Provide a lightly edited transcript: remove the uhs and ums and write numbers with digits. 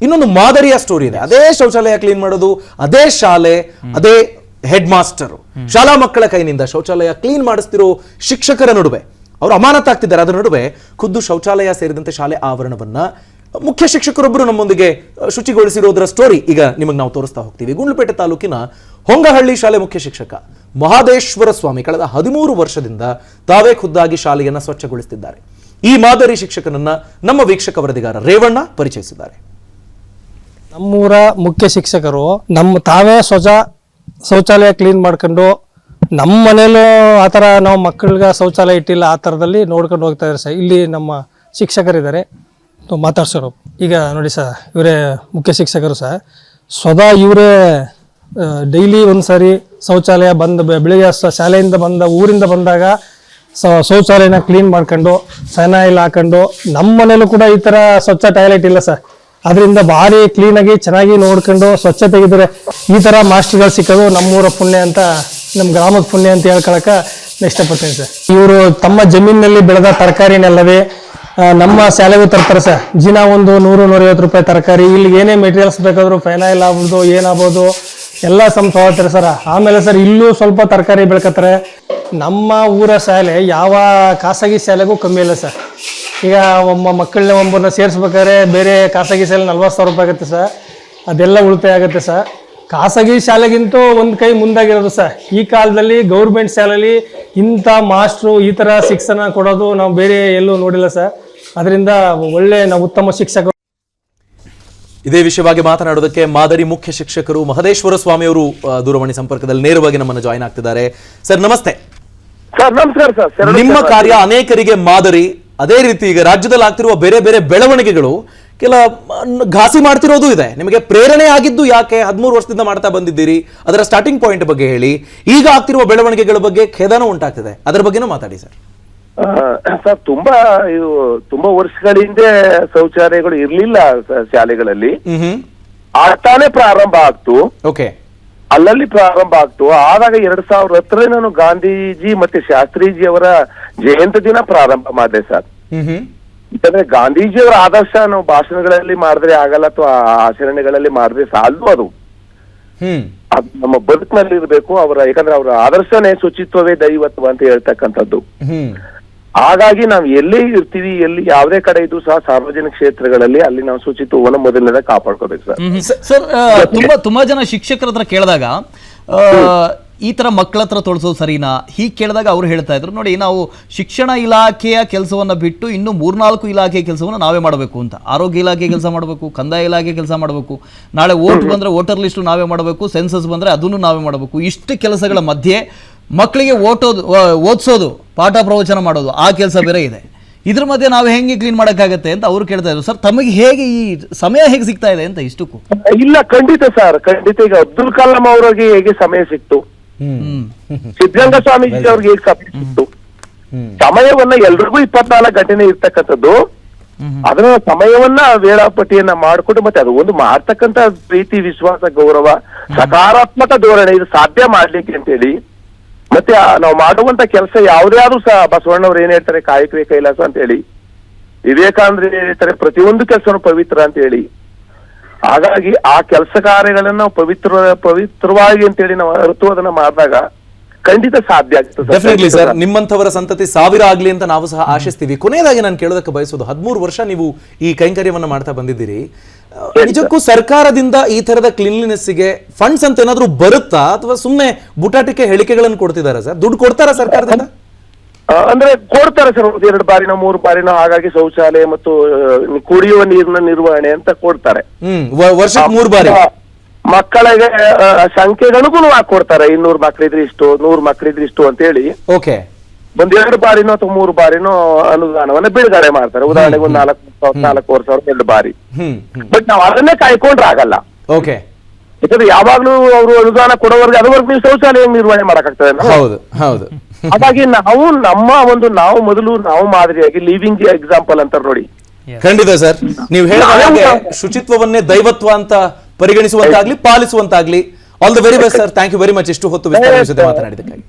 ಇನ್ನೊಂದು ಮಾದರಿಯ ಸ್ಟೋರಿ ಇದೆ. ಅದೇ ಶೌಚಾಲಯ ಕ್ಲೀನ್ ಮಾಡೋದು, ಅದೇ ಶಾಲೆ, ಅದೇ ಹೆಡ್ ಮಾಸ್ಟರ್, ಶಾಲಾ ಮಕ್ಕಳ ಕೈನಿಂದ ಶೌಚಾಲಯ ಕ್ಲೀನ್ ಮಾಡಿಸ್ತಿರೋ ಶಿಕ್ಷಕರ ನಡುವೆ ಅವರು ಅಮಾನತಾಗ್ತಿದ್ದಾರೆ. ಅದರ ನಡುವೆ ಖುದ್ದು ಶೌಚಾಲಯ ಸೇರಿದಂತೆ ಶಾಲೆ ಆವರಣವನ್ನ ಮುಖ್ಯ ಶಿಕ್ಷಕರೊಬ್ಬರು ನಮ್ಮೊಂದಿಗೆ ಶುಚಿಗೊಳಿಸಿರೋದರ ಸ್ಟೋರಿ ಈಗ ನಿಮಗೆ ನಾವು ತೋರಿಸ್ತಾ ಹೋಗ್ತೀವಿ. ಗುಂಡ್ಲುಪೇಟೆ ತಾಲೂಕಿನ ಹೊಂಗಹಳ್ಳಿ ಶಾಲೆ ಮುಖ್ಯ ಶಿಕ್ಷಕ ಮಹಾದೇಶ್ವರ ಸ್ವಾಮಿ ಕಳೆದ 13 ವರ್ಷದಿಂದ ತಾವೇ ಖುದ್ದಾಗಿ ಶಾಲೆಯನ್ನ ಸ್ವಚ್ಛಗೊಳಿಸುತ್ತಿದ್ದಾರೆ. ಈ ಮಾದರಿ ಶಿಕ್ಷಕನನ್ನ ನಮ್ಮ ವೀಕ್ಷಕ ವರದಿಗಾರ ರೇವಣ್ಣ ಪರಿಚಯಿಸಿದ್ದಾರೆ. ನಮ್ಮೂರ ಮುಖ್ಯ ಶಿಕ್ಷಕರು ತಾವೇ ಶೌಚಾಲಯ ಕ್ಲೀನ್ ಮಾಡ್ಕೊಂಡು ನಮ್ಮ ಮನೇಲೂ ಆ ಥರ ನಾವು ಮಕ್ಕಳಿಗೆ ಶೌಚಾಲಯ ಇಟ್ಟಿಲ್ಲ, ಆ ಥರದಲ್ಲಿ ನೋಡ್ಕೊಂಡು ಹೋಗ್ತಾ ಇದ್ದಾರೆ ಸರ್. ಇಲ್ಲಿ ನಮ್ಮ ಶಿಕ್ಷಕರಿದ್ದಾರೆ, ಮಾತಾಡ್ಸೋರು. ಈಗ ನೋಡಿ ಸರ್, ಇವರೇ ಮುಖ್ಯ ಶಿಕ್ಷಕರು ಸರ್. ಸ್ವತಃ ಇವರೇ ಡೈಲಿ ಒಂದ್ಸರಿ ಶೌಚಾಲಯ ಬೆಳಿಗ್ಗೆ ಶಾಲೆಯಿಂದ ಊರಿಂದ ಬಂದಾಗ ಶೌಚಾಲಯನ ಕ್ಲೀನ್ ಮಾಡ್ಕೊಂಡು ಸೆನಾಯಿಲ್ ಹಾಕೊಂಡು, ನಮ್ಮ ಮನೇಲೂ ಕೂಡ ಈ ಥರ ಸ್ವಚ್ಛ ಟಾಯ್ಲೆಟ್ ಇಲ್ಲ ಸರ್. ಅದರಿಂದ ಭಾರಿ ಕ್ಲೀನಾಗಿ ಚೆನ್ನಾಗಿ ನೋಡ್ಕೊಂಡು ಸ್ವಚ್ಛತೆಗಿದ್ರೆ ಈ ಥರ ಮಾಸ್ಟರ್ಗಳು ಸಿಕ್ಕೋದು ನಮ್ಮೂರ ಪುಣ್ಯ ಅಂತ, ನಮ್ಮ ಗ್ರಾಮದ ಪುಣ್ಯ ಅಂತ ಹೇಳ್ಕೊಳಕ್ಕೆ ಇಷ್ಟಪಡ್ತೀನಿ ಸರ್. ಇವರು ತಮ್ಮ ಜಮೀನಿನಲ್ಲಿ ಬೆಳೆದ ತರಕಾರಿನೆಲ್ಲವೇ ನಮ್ಮ ಶಾಲೆಗೂ ತರ್ತಾರೆ ಸರ್. ದಿನ ಒಂದು 100-150 ರೂಪಾಯಿ ತರಕಾರಿ. ಇಲ್ಲಿ ಏನೇ ಮೆಟೀರಿಯಲ್ಸ್ ಬೇಕಾದರೂ ಫೈನಾಯಿಲ್ ಆಗ್ಬೋದು, ಏನಾಗ್ಬೋದು ಎಲ್ಲ ತಗೊಳ್ತಾರೆ ಸರ್. ಆಮೇಲೆ ಸರ್ ಇಲ್ಲೂ ಸ್ವಲ್ಪ ತರಕಾರಿ ಬೆಳ್ಕೊತಾರೆ. ನಮ್ಮ ಊರ ಶಾಲೆ ಯಾವ ಖಾಸಗಿ ಶಾಲೆಗೂ ಕಮ್ಮಿ ಇಲ್ಲ ಸರ್. ಈಗ ಒಬ್ಬರನ್ನ ಸೇರಿಸ್ಬೇಕಾದ್ರೆ ಬೇರೆ ಖಾಸಗಿ ಶಾಲೆ 40,000 ರೂಪಾಯಿ ಆಗುತ್ತೆ ಸರ್. ಅದೆಲ್ಲ ಉಳಿತಾಯ ಆಗುತ್ತೆ ಸರ್. ಖಾಸಗಿ ಶಾಲೆಗಿಂತೂ ಒಂದು ಕೈ ಮುಂದಾಗಿರೋದು ಸರ್. ಈ ಕಾಲದಲ್ಲಿ ಗೌರ್ಮೆಂಟ್ ಶಾಲೆಯಲ್ಲಿ ಇಂಥ ಮಾಸ್ಟ್ರು ಈ ಥರ ಶಿಕ್ಷಣ ಕೊಡೋದು ನಾವು ಬೇರೆ ಎಲ್ಲೂ ನೋಡಿಲ್ಲ ಸರ್. ಅದರಿಂದ ನಾವು ಉತ್ತಮ ಶಿಕ್ಷಕರು. ಇದೇ ವಿಷಯವಾಗಿ ಮಾತನಾಡೋದಕ್ಕೆ ಮಾದರಿ ಮುಖ್ಯ ಶಿಕ್ಷಕರು ಮಹದೇಶ್ವರ ಸ್ವಾಮಿ ಅವರು ದೂರವಾಣಿ ಸಂಪರ್ಕದಲ್ಲಿ ನೇರವಾಗಿ ನಮ್ಮನ್ನು ಜಾಯಿನ್ ಆಗ್ತಿದ್ದಾರೆ. ಸರ್ ನಮಸ್ತೆ. ಸರ್ ನಮಸ್ಕಾರ ಸರ್. ನಿಮ್ಮ ಕಾರ್ಯ ಅನೇಕರಿಗೆ ಮಾದರಿ. ಅದೇ ರೀತಿ ಈಗ ರಾಜ್ಯದಲ್ಲಿ ಆಗ್ತಿರುವ ಬೇರೆ ಬೇರೆ ಬೆಳವಣಿಗೆಗಳು ಕೆಲ ಘಾಸಿ ಮಾಡ್ತಿರೋದು ಇದೆ. ನಿಮಗೆ ಪ್ರೇರಣೆ ಆಗಿದ್ದು ಯಾಕೆ? 13 ವರ್ಷದಿಂದ ಮಾಡ್ತಾ ಬಂದಿದ್ದೀರಿ, ಅದರ ಸ್ಟಾರ್ಟಿಂಗ್ ಪಾಯಿಂಟ್ ಬಗ್ಗೆ ಹೇಳಿ. ಈಗ ಆಗ್ತಿರುವ ಬೆಳವಣಿಗೆಗಳ ಬಗ್ಗೆ ಖೇದನ ಉಂಟಾಗ್ತಿದೆ, ಅದರ ಬಗ್ಗೆನೂ ಮಾತಾಡಿ ಸರ್. ಸರ್ ತುಂಬಾ ವರ್ಷಗಳ ಹಿಂದೆ ಶೌಚಾಲಯಗಳು ಇರ್ಲಿಲ್ಲ ಶಾಲೆಗಳಲ್ಲಿ. ಆಗ್ತಾನೆ ಪ್ರಾರಂಭ ಆಗ್ತು. ಓಕೆ, ಅಲ್ಲಲ್ಲಿ ಪ್ರಾರಂಭ ಆಗ್ತು. ಆದಾಗ 2010 ನಾನು ಗಾಂಧೀಜಿ ಮತ್ತೆ ಶಾಸ್ತ್ರೀಜಿ ಅವರ ಜಯಂತಿ ದಿನ ಪ್ರಾರಂಭ ಮಾಡಿದೆ ಸರ್. ಯಾಕಂದ್ರೆ ಗಾಂಧೀಜಿಯವರ ಆದರ್ಶ ನಾವು ಭಾಷಣಗಳಲ್ಲಿ ಮಾಡಿದ್ರೆ ಆಗಲ್ಲ, ಅಥವಾ ಆಚರಣೆಗಳಲ್ಲಿ ಮಾಡಿದ್ರೆ ಸಾಲದು. ಅದು ನಮ್ಮ ಬದುಕಿನಲ್ಲಿ ಇರ್ಬೇಕು ಯಾಕಂದ್ರೆ ಅವರ ಆದರ್ಶನೇ ಶುಚಿತ್ವವೇ ದೈವತ್ವ ಅಂತ ಹೇಳ್ತಕ್ಕಂಥದ್ದು. ಹಾಗಾಗಿ ನಾವು ಎಲ್ಲೇ ಇರ್ತೀವಿ, ಯಾವುದೇ ಕಡೆ ಇದ್ದು ಸಹ ಸಾರ್ವಜನಿಕ ಕ್ಷೇತ್ರಗಳಲ್ಲಿ ಅಲ್ಲಿ ನಾವು ಶುಚಿತ್ವವನ್ನು ಮೊದಲನೇದ ಕಾಪಾಡ್ಕೋಬೇಕು ಸರ್. ಸರ್ ತುಂಬಾ ಜನ ಶಿಕ್ಷಕರ ಹತ್ರ ಕೇಳಿದಾಗ ಈ ತರ ಮಕ್ಕಳ ಹತ್ರ ತೊಳಸೋದು ಸರಿನಾ ಹೀಗೆ ಕೇಳಿದಾಗ ಅವ್ರು ಹೇಳ್ತಾ ಇದ್ರು, ನೋಡಿ ನಾವು ಶಿಕ್ಷಣ ಇಲಾಖೆಯ ಕೆಲಸವನ್ನ ಬಿಟ್ಟು ಇನ್ನು 3-4 ಇಲಾಖೆಯ ಕೆಲಸವನ್ನ ನಾವೇ ಮಾಡಬೇಕು ಅಂತ. ಆರೋಗ್ಯ ಇಲಾಖೆ ಕೆಲಸ ಮಾಡಬೇಕು, ಕಂದಾಯ ಇಲಾಖೆ ಕೆಲಸ ಮಾಡಬೇಕು, ನಾಳೆ ವೋಟ್ ಬಂದ್ರೆ ವೋಟರ್ ಲಿಸ್ಟ್ ನಾವೇ ಮಾಡಬೇಕು, ಸೆನ್ಸಸ್ ಬಂದ್ರೆ ಅದನ್ನು ನಾವೇ ಮಾಡಬೇಕು. ಇಷ್ಟು ಕೆಲಸಗಳ ಮಧ್ಯೆ ಮಕ್ಕಳಿಗೆ ಓದಿಸೋದು, ಪಾಠ ಪ್ರವಚನ ಮಾಡೋದು, ಆ ಕೆಲಸ ಬೇರೆ ಇದೆ. ಇದ್ರ ಮಧ್ಯೆ ನಾವು ಹೆಂಗೆ ಕ್ಲೀನ್ ಮಾಡಕ್ಕಾಗತ್ತೆ ಅಂತ ಅವ್ರು ಕೇಳ್ತಾ ಇದ್ರು. ಸರ್ ತಮಗೆ ಹೇಗೆ ಈ ಸಮಯ ಹೇಗೆ ಸಿಗ್ತಾ ಇದೆ ಅಂತ ಇಷ್ಟಕ್ಕೂ? ಇಲ್ಲ, ಖಂಡಿತ ಸರ್, ಖಂಡಿತ. ಈಗ ಅಬ್ದುಲ್ ಕಲಾಂ ಅವ್ರಿಗೆ ಹೇಗೆ ಸಮಯ ಸಿಕ್ತು, ಸಿದ್ಧಗಂಗಾ ಸ್ವಾಮೀಜಿ ಅವ್ರಿಗೆ ಹೇಗೆ ಸಮಯ ಸಿಕ್ತು, ಸಮಯವನ್ನ ಎಲ್ರಿಗೂ 24 ಗಂಟೆನೇ ಇರ್ತಕ್ಕಂಥದ್ದು. ಅದರ ಸಮಯವನ್ನ ವೇಳಾಪಟ್ಟಿಯನ್ನ ಮಾಡಿಕೊಂಡು ಮತ್ತೆ ಅದು ಒಂದು ಮಾಡ್ತಕ್ಕಂಥ ಪ್ರೀತಿ, ವಿಶ್ವಾಸ, ಗೌರವ, ಸಕಾರಾತ್ಮಕ ಧೋರಣೆ ಇದು ಸಾಧ್ಯ ಮಾಡ್ಲಿಕ್ಕೆ ಅಂತೇಳಿ. ಮತ್ತೆ ನಾವು ಮಾಡುವಂತ ಕೆಲಸ ಯಾವುದೇ ಆದ್ರೂ ಸಹ ಬಸವಣ್ಣವ್ರು ಏನ್ ಹೇಳ್ತಾರೆ, ಕಾಯಕವೇ ಕೈಲಾಸ ಅಂತ ಹೇಳಿ, ವಿವೇಕಾನಂದರು ಏನ್ ಹೇಳ್ತಾರೆ, ಪ್ರತಿಯೊಂದು ಕೆಲಸನೂ ಪವಿತ್ರ ಅಂತ ಹೇಳಿ. ಹಾಗಾಗಿ ಆ ಕೆಲಸ ಕಾರ್ಯಗಳನ್ನ ಪವಿತ್ರವಾಗಿ ಅಂತೇಳಿ ನಾವು ಅರಿತು ಅದನ್ನ ಮಾಡಿದಾಗ ಖಂಡಿತ ಸಾಧ್ಯ ಆಗ್ತದೆ ಸರ್. ನಿಮ್ಮಂಥವರ ಸಂತತಿ 1000 ಆಗ್ಲಿ ಅಂತ ನಾವು ಸಹ ಆಶಿಸ್ತೀವಿ. ಕೊನೆಯದಾಗಿ ನಾನು ಕೇಳೋದಕ್ಕೆ ಬಯಸೋದು, 13 ವರ್ಷ ನೀವು ಈ ಕೈಂಕರ್ಯವನ್ನ ಮಾಡ್ತಾ ಬಂದಿದ್ದೀರಿ. ನಿಜಕ್ಕೂ ಸರ್ಕಾರದಿಂದ ಈ ತರದ ಕ್ಲೀನ್ಲಿನೆಸ್ಗೆ ಫಂಡ್ಸ್ ಅಂತ ಏನಾದ್ರೂ ಬರುತ್ತಾ, ಅಥವಾ ಸುಮ್ಮನೆ ಬುಟಾಟಿಕೆ ಹೇಳಿಕೆಗಳನ್ನು ಕೊಡ್ತಿದಾರ ಸರ್? ದುಡ್ಡು ಕೊಡ್ತಾರಾ ಸರ್ಕಾರದಿಂದ? ಅಂದ್ರೆ ಕೊಡ್ತಾರೆ ಸರ್, 2 ಬಾರಿನೋ 3 ಬಾರಿನೋ. ಹಾಗಾಗಿ ಶೌಚಾಲಯ ಮತ್ತು ಕುಡಿಯುವ ನೀರಿನ ನಿರ್ವಹಣೆ ಅಂತ ಕೊಡ್ತಾರೆ. ವರ್ಷಕ್ಕೆ 3 ಬಾರಿ. ಮಕ್ಕಳಿಗೆ ಸಂಖ್ಯೆಗಳಿಗೂ ಕೊಡ್ತಾರೆ. 200 ಮಕ್ಕಳಿದ್ರೆ ಇಷ್ಟು, 100 ಮಕ್ಕಳಿದ್ರೆ ಇಷ್ಟು ಅಂತ ಹೇಳಿ. ಓಕೆ, 2 ಬಾರಿನೋ ಅಥವಾ 3 ಬಾರಿನೋ ಅನುದಾನವನ್ನ ಬಿಡುಗಡೆ ಮಾಡ್ತಾರೆ. ಉದಾಹರಣೆಗೆ 4 ವರ್ಷ 2 ಬಾರಿ. ಬಟ್ ನಾವು ಅದನ್ನೇ ಕಾಯ್ಕೊಂಡ್ರೆ ಆಗಲ್ಲ. ಓಕೆ, ಯಾಕಂದ್ರೆ ಯಾವಾಗ್ಲೂ ಅವರು ಅನುದಾನ ಕೊಡೋವರೆಗೆ ಅದುವರೆಗೂ ನೀವು ಶೌಚಾಲಯ ನಿರ್ವಹಣೆ ಮಾಡಕ್ಕಾಗ್ತದೆ. ಹೌದು ಹೌದು. ಹಾಗಾಗಿ ನಾವು ಮೊದಲು ಮಾದರಿಯಾಗಿ ಲಿವಿಂಗ್ ಎಕ್ಸಾಂಪಲ್ ಅಂತಾರೆ ನೋಡಿ. ಖಂಡಿತ ಸರ್, ನೀವು ಹೇಳಿದ ಶುಚಿತ್ವವನ್ನೇ ದೈವತ್ವ ಅಂತ ಪರಿಗಣಿಸುವಂತಾಗ್ಲಿ, ಪಾಲಿಸುವಂತಾಗ್ಲಿ. All the very best sir. Thank you very much ಇಷ್ಟು ಹೊತ್ತು ವಿಸ್ತಾರ ಜೊತೆ ಮಾತನಾಡಿದ್ದಕ್ಕಾಗಿ.